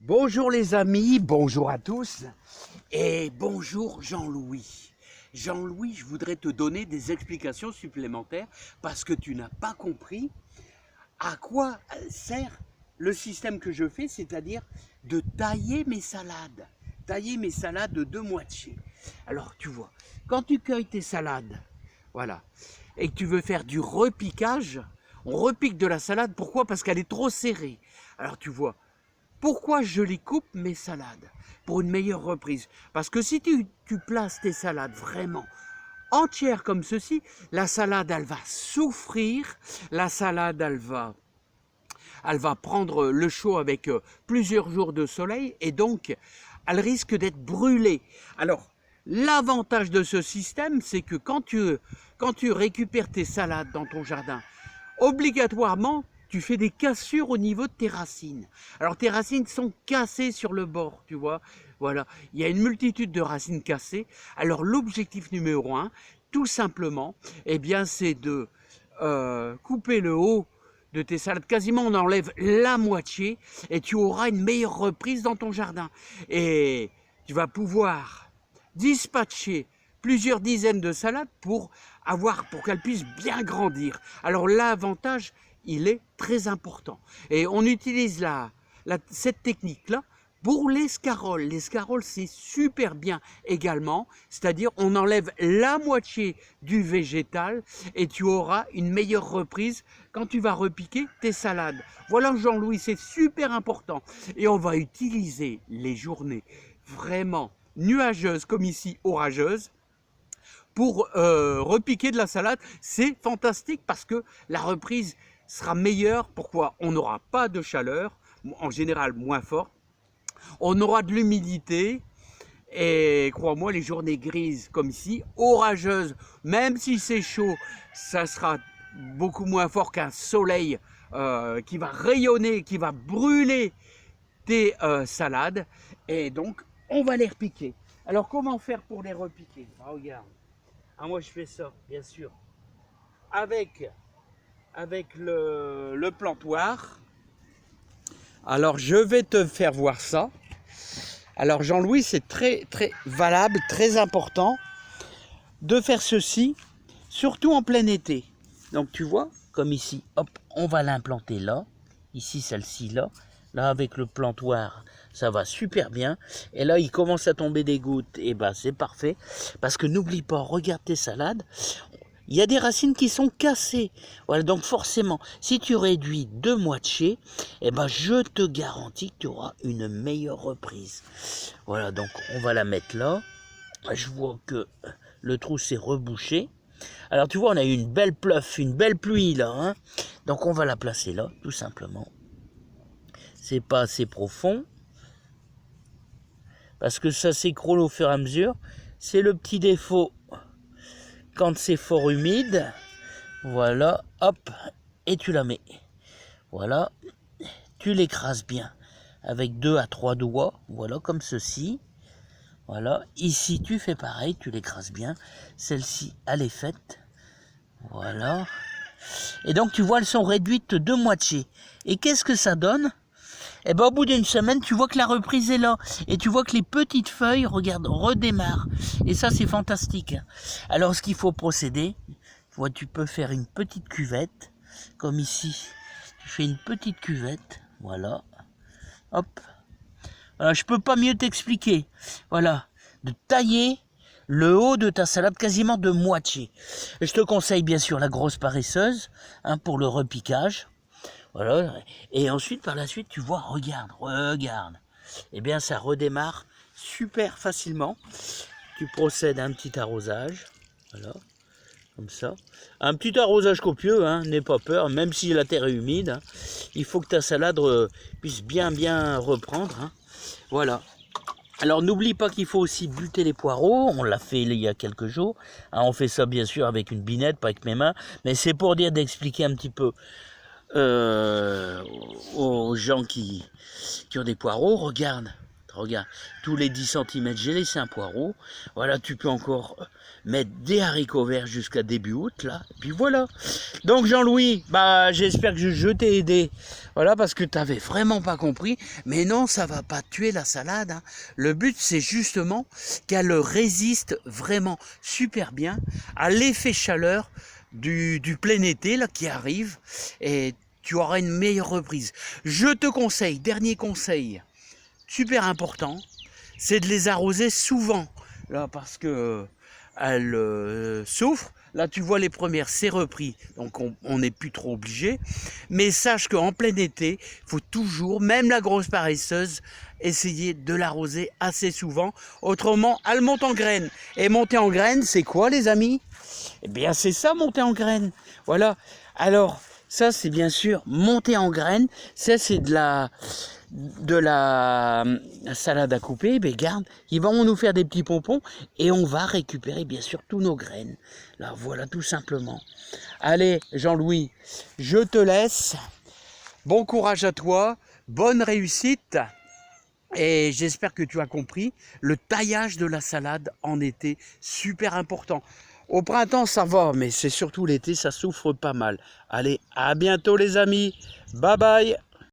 Bonjour les amis, bonjour à tous et bonjour Jean-Louis. Jean-Louis, je voudrais te donner des explications supplémentaires parce que tu n'as pas compris à quoi sert le système que je fais, c'est-à-dire de tailler mes salades. Tailler mes salades de moitié. Alors tu vois, quand tu cueilles tes salades, voilà, et que tu veux faire du repiquage, on repique de la salade, pourquoi? Parce qu'elle est trop serrée. Alors tu vois, pourquoi je les coupe mes salades? Pour une meilleure reprise. Parce que si tu places tes salades vraiment entières comme ceci, la salade elle va souffrir, la salade elle va prendre le chaud avec plusieurs jours de soleil et donc elle risque d'être brûlée. Alors l'avantage de ce système, c'est que quand tu récupères tes salades dans ton jardin, obligatoirement, tu fais des cassures au niveau de tes racines. Alors tes racines sont cassées sur le bord, tu vois. Voilà, il y a une multitude de racines cassées. Alors l'objectif numéro 1, tout simplement, eh bien, c'est de couper le haut de tes salades. Quasiment, on enlève la moitié et tu auras une meilleure reprise dans ton jardin. Et tu vas pouvoir dispatcher plusieurs dizaines de salades pour qu'elles puissent bien grandir. Alors l'avantage, il est très important. Et on utilise cette technique-là pour l'escarole. L'escarole, c'est super bien également, c'est-à-dire on enlève la moitié du végétal et tu auras une meilleure reprise quand tu vas repiquer tes salades. Voilà Jean-Louis, c'est super important. Et on va utiliser les journées vraiment nuageuses comme ici, orageuses, pour repiquer de la salade. C'est fantastique parce que la reprise sera meilleure. Pourquoi? On n'aura pas de chaleur, en général moins forte. On aura de l'humidité. Et crois-moi, les journées grises comme ici, orageuses, même si c'est chaud, ça sera beaucoup moins fort qu'un soleil qui va rayonner, qui va brûler tes salades. Et donc, on va les repiquer. Alors, comment faire pour les repiquer? Regarde. Ah, moi, je fais ça, bien sûr, avec le plantoir. Alors, je vais te faire voir ça. Alors, Jean-Louis, c'est très, très valable, très important de faire ceci, surtout en plein été. Donc, tu vois, comme ici, hop, on va l'implanter là. Ici, celle-ci, là. Là, avec le plantoir, ça va super bien. Et là, il commence à tomber des gouttes. Et ben, c'est parfait. Parce que n'oublie pas, regarde tes salades. Il y a des racines qui sont cassées. Voilà, donc forcément, si tu réduis de moitié, eh ben, je te garantis que tu auras une meilleure reprise. Voilà, donc on va la mettre là. Je vois que le trou s'est rebouché. Alors, tu vois, on a eu une belle pluie là. Hein, donc, on va la placer là, tout simplement. C'est pas assez profond parce que ça s'écroule au fur et à mesure. C'est le petit défaut quand c'est fort humide. Voilà, hop, et tu la mets. Voilà, tu l'écrases bien avec 2 à 3 doigts. Voilà, comme ceci. Voilà, ici tu fais pareil, tu l'écrases bien. Celle-ci, elle est faite. Voilà. Et donc tu vois, elles sont réduites de moitié. Et qu'est-ce que ça donne? Et ben, au bout d'une semaine, tu vois que la reprise est là. Et tu vois que les petites feuilles, regarde, redémarrent. Et ça, c'est fantastique. Alors, ce qu'il faut procéder, tu vois, tu peux faire une petite cuvette. Comme ici. Tu fais une petite cuvette. Voilà. Hop. Voilà, je peux pas mieux t'expliquer. Voilà. De tailler le haut de ta salade quasiment de moitié. Et je te conseille bien sûr la grosse paresseuse, hein, pour le repiquage. Voilà. Et ensuite, par la suite, tu vois, regarde. Eh bien, ça redémarre super facilement. Tu procèdes à un petit arrosage. Voilà. Comme ça. Un petit arrosage copieux, hein, n'aie pas peur, même si la terre est humide. Hein, il faut que ta salade puisse bien reprendre. Hein. Voilà. Alors, n'oublie pas qu'il faut aussi buter les poireaux. On l'a fait il y a quelques jours. Hein, on fait ça, bien sûr, avec une binette, pas avec mes mains. Mais c'est pour dire d'expliquer un petit peu aux gens qui ont des poireaux. Regarde, Regarde, tous les 10 cm, j'ai laissé un poireau. Voilà, tu peux encore mettre des haricots verts jusqu'à début août, là. Et puis voilà. Donc Jean-Louis, bah j'espère que je t'ai aidé. Voilà, parce que tu n'avais vraiment pas compris. Mais non, ça va pas tuer la salade, hein. Le but, c'est justement qu'elle résiste vraiment super bien à l'effet chaleur du plein été là, qui arrive. Et tu auras une meilleure reprise. Je te conseille, dernier conseil, super important, c'est de les arroser souvent, là, parce que elles souffrent. Là, tu vois les premières, c'est repris, donc on n'est plus trop obligé. Mais sache qu'en plein été, il faut toujours, même la grosse paresseuse, essayer de l'arroser assez souvent. Autrement, elle monte en graines. Et monter en graines, c'est quoi, les amis? Eh bien, c'est ça, monter en graines. Voilà. Alors, ça, c'est bien sûr monter en graines. Ça, c'est de la salade à couper. Ben, garde, ils vont nous faire des petits pompons et on va récupérer, bien sûr, tous nos graines. Là, voilà, tout simplement. Allez, Jean-Louis, je te laisse. Bon courage à toi. Bonne réussite. Et j'espère que tu as compris, le taillage de la salade en été, super important. Au printemps, ça va, mais c'est surtout l'été, ça souffre pas mal. Allez, à bientôt les amis. Bye bye.